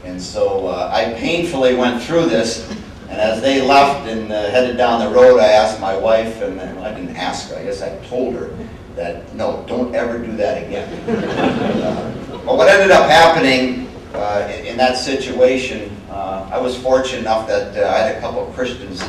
And so I painfully went through this, and as they left and headed down the road, I asked my wife, and I didn't ask her, I guess I told her that, no, don't ever do that again. But what ended up happening in that situation, I was fortunate enough that I had a couple of Christians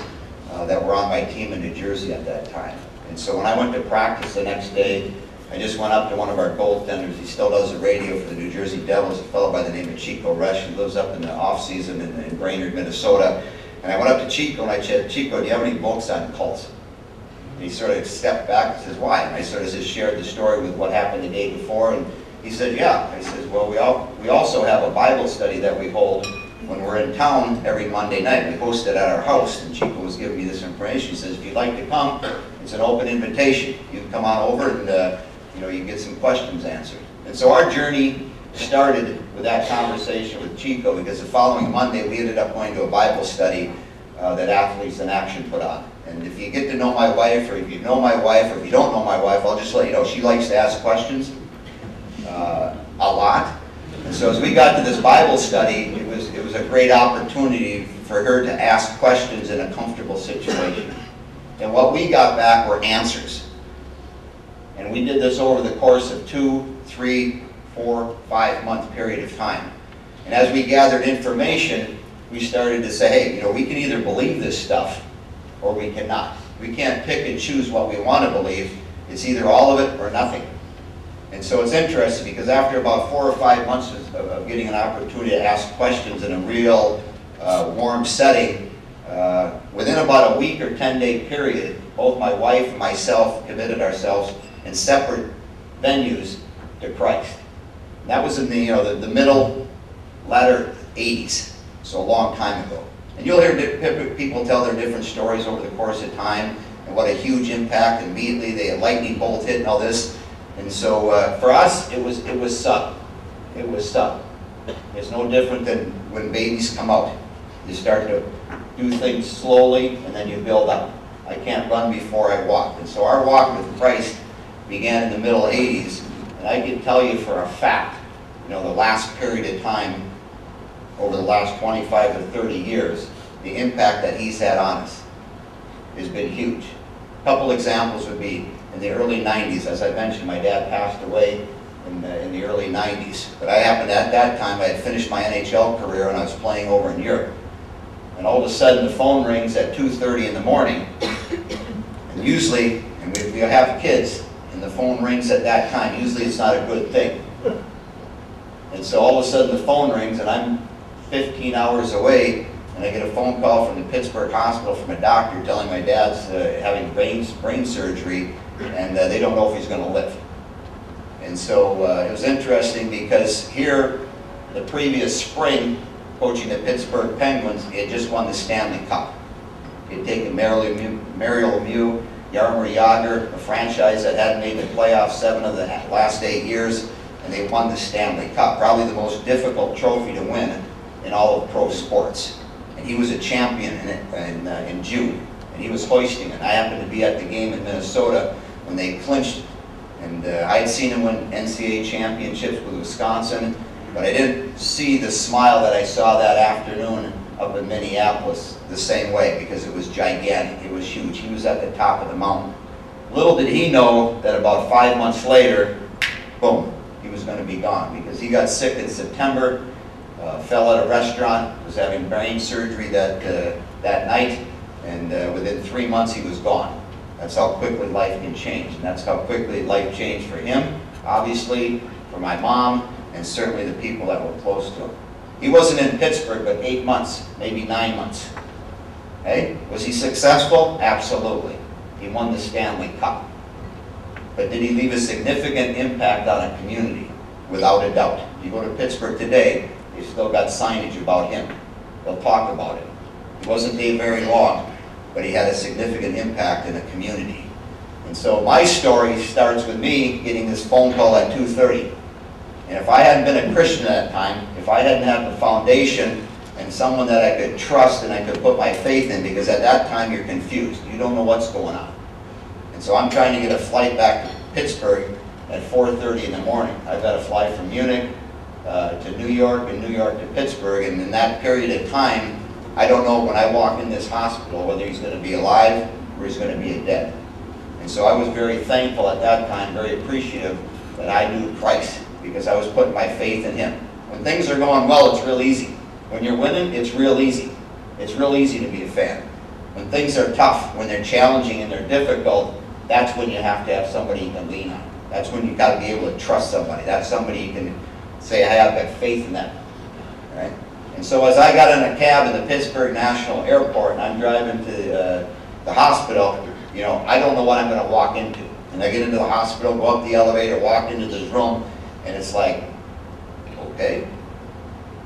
that were on my team in New Jersey at that time. And so when I went to practice the next day, I just went up to one of our goaltenders. He still does the radio for the New Jersey Devils, a fellow by the name of Chico Resch. He lives up in the off-season in Brainerd, Minnesota. And I went up to Chico and I said, Chico, do you have any books on cults? And he sort of stepped back and says, why? And I sort of just shared the story with what happened the day before. And he said, yeah. I said, well, we also have a Bible study that we hold when we're in town every Monday night. We host it at our house. And Chico was giving me this information. He says, if you'd like to come, it's an open invitation. You can come on over and you get some questions answered. And so our journey started with that conversation with Chico, because the following Monday we ended up going to a Bible study that Athletes in Action put on. And if you get to know my wife, or if you know my wife, or if you don't know my wife, I'll just let you know, she likes to ask questions a lot. And so as we got to this Bible study, it was a great opportunity for her to ask questions in a comfortable situation. And what we got back were answers. And we did this over the course of 2, 3, 4, 5 month period of time. And as we gathered information, we started to say, hey, we can either believe this stuff or we cannot. We can't pick and choose what we want to believe. It's either all of it or nothing. And so it's interesting, because after about 4 or 5 months of getting an opportunity to ask questions in a real warm setting, within about a week or 10-day period, both my wife and myself committed ourselves in separate venues to Christ. And that was in the middle, latter 80s, so a long time ago. And you'll hear people tell their different stories over the course of time, and what a huge impact. Immediately they had lightning bolt hit and all this. And so for us, it was subtle. It was subtle. It's no different than when babies come out. You start to do things slowly, and then you build up. I can't run before I walk. And so our walk with Christ began in the middle 80s, and I can tell you for a fact, the last period of time, over the last 25 to 30 years, the impact that he's had on us has been huge. A couple examples would be in the early 90s. As I mentioned, my dad passed away in the early 90s, but I happened at that time, I had finished my NHL career and I was playing over in Europe. And all of a sudden the phone rings at 2:30 in the morning, and usually, and we have kids, and the phone rings at that time, usually it's not a good thing. And so all of a sudden the phone rings, and I'm 15 hours away, and I get a phone call from the Pittsburgh hospital from a doctor telling my dad's having brain surgery, and they don't know if he's going to live. And so it was interesting, because here, the previous spring, coaching the Pittsburgh Penguins, he had just won the Stanley Cup. He had taken Mario Lemieux, Jaromir Jagr, a franchise that hadn't made the playoffs 7 of the last 8 years, and they won the Stanley Cup, probably the most difficult trophy to win in all of pro sports. And he was a champion in June, and he was hoisting it. I happened to be at the game in Minnesota when they clinched it. And I had seen him win NCAA championships with Wisconsin, but I didn't see the smile that I saw that afternoon up in Minneapolis the same way, because it was gigantic. It was huge. He was at the top of the mountain. Little did he know that about 5 months later, boom, he was going to be gone, because he got sick in September, fell at a restaurant, was having brain surgery that night, and within 3 months he was gone. That's how quickly life can change, and that's how quickly life changed for him, obviously, for my mom, and certainly the people that were close to him. He wasn't in Pittsburgh but 8 months, maybe 9 months. Hey, was he successful? Absolutely. He won the Stanley Cup. But did he leave a significant impact on a community? Without a doubt. If you go to Pittsburgh today, they've still got signage about him. They'll talk about it. He wasn't there very long, but he had a significant impact in a community. And so my story starts with me getting this phone call at 2:30. And if I hadn't been a Christian at that time, if I hadn't had the foundation and someone that I could trust and I could put my faith in, because at that time you're confused. You don't know what's going on. And so I'm trying to get a flight back to Pittsburgh at 4:30 in the morning. I've got to fly from Munich, to New York and New York to Pittsburgh, and in that period of time, I don't know when I walk in this hospital whether he's going to be alive or he's going to be dead. And so I was very thankful at that time, very appreciative that I knew Christ, because I was putting my faith in Him. When things are going well, it's real easy. When you're winning, it's real easy. It's real easy to be a fan. When things are tough, when they're challenging and they're difficult, that's when you have to have somebody you can lean on. That's when you've got to be able to trust somebody. That's somebody you can say, hey, I've got faith in them. Right? And so as I got in a cab in the Pittsburgh National Airport and I'm driving to the hospital, you know, I don't know what I'm going to walk into. And I get into the hospital, go up the elevator, walk into this room, and it's like, okay.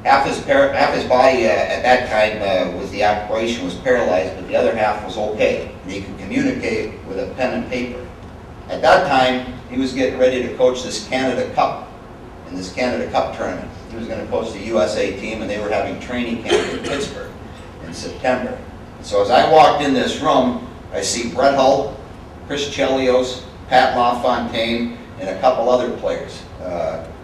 Half his body at that time with the operation was paralyzed, but the other half was okay. And he could communicate with a pen and paper. At that time, he was getting ready to coach this Canada Cup, in this Canada Cup tournament. He was going to coach the USA team, and they were having training camp in Pittsburgh in September. And so as I walked in this room, I see Brett Hull, Chris Chelios, Pat LaFontaine, and a couple other players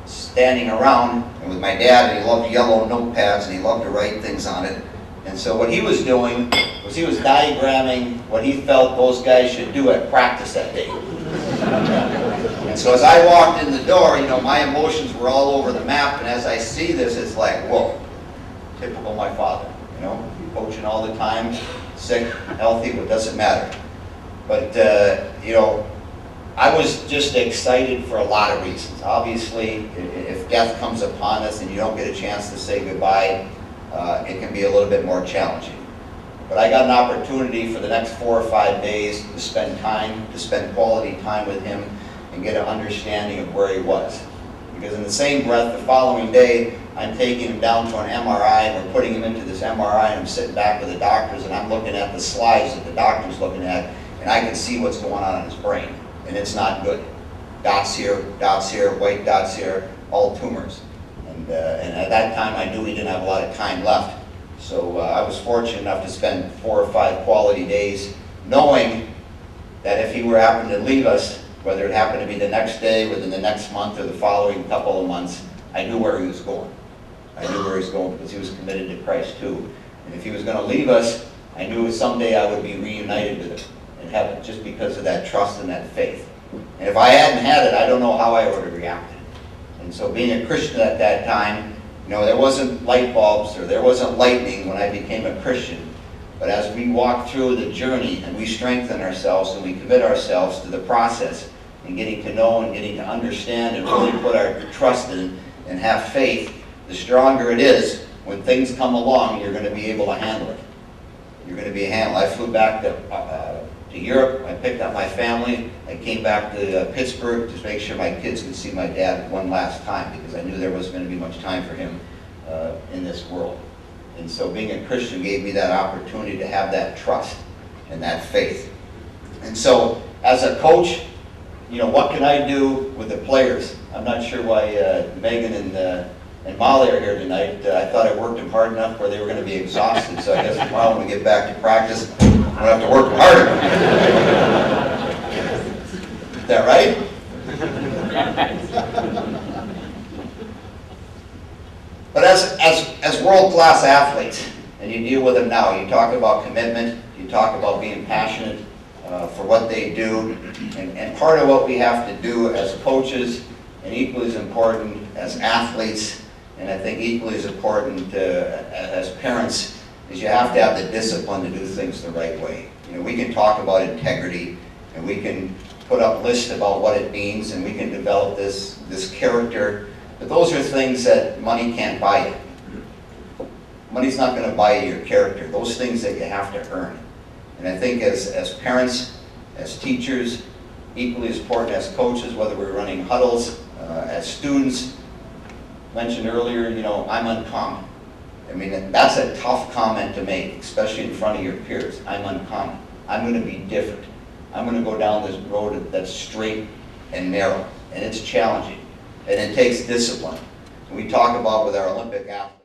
standing around, and with my dad, and he loved yellow notepads, and he loved to write things on it. And so what he was doing was he was diagramming what he felt those guys should do at practice that day. And so as I walked in the door, you know, my emotions were all over the map, and as I see this, it's like, whoa, typical my father, you know, coaching all the time, sick, healthy, it doesn't matter. But, you know, I was just excited for a lot of reasons. Obviously, if death comes upon us and you don't get a chance to say goodbye, it can be a little bit more challenging. But I got an opportunity for the next 4 or 5 days to spend quality time with him and get an understanding of where he was. Because in the same breath, the following day, I'm taking him down to an MRI, and we're putting him into this MRI, and I'm sitting back with the doctors, and I'm looking at the slides that the doctor's looking at, and I can see what's going on in his brain. And it's not good. Dots here, white dots here, all tumors. And at that time I knew he didn't have a lot of time left. So I was fortunate enough to spend 4 or 5 quality days knowing that if he were happened to leave us, whether it happened to be the next day, within the next month, or the following couple of months, I knew where he was going. I knew where he was going because he was committed to Christ too. And if he was going to leave us, I knew someday I would be reunited with him in heaven, just because of that trust and that faith. And if I hadn't had it, I don't know how I would have reacted. And so being a Christian at that time, you know, there wasn't light bulbs or there wasn't lightning when I became a Christian. But as we walk through the journey and we strengthen ourselves and we commit ourselves to the process and getting to know and getting to understand and really put our trust in and have faith, the stronger it is. When things come along, you're going to be able to handle it. You're going to be handled. I flew back to Europe. I picked up my family. I came back to Pittsburgh to make sure my kids could see my dad one last time, because I knew there wasn't going to be much time for him in this world. And so being a Christian gave me that opportunity to have that trust and that faith. And so as a coach, you know, what can I do with the players? I'm not sure why Megan and Molly are here tonight. I thought I worked them hard enough where they were going to be exhausted, so I guess tomorrow when we get back to practice, I'm going to have to work harder. Is that right? But as world-class athletes, and you deal with them now, you talk about commitment, you talk about being passionate for what they do, and part of what we have to do as coaches, and equally as important as athletes, and I think equally as important as parents, is you have to have the discipline to do things the right way. You know, we can talk about integrity, and we can put up lists about what it means, and we can develop this character, but those are things that money can't buy you. Money's not going to buy you your character. Those things that you have to earn. And I think as parents, as teachers, equally as important as coaches, whether we're running huddles, as students, mentioned earlier, you know, I'm uncommon. I mean, that's a tough comment to make, especially in front of your peers. I'm uncommon. I'm going to be different. I'm going to go down this road that's straight and narrow, and it's challenging, and it takes discipline. And we talk about with our Olympic athletes.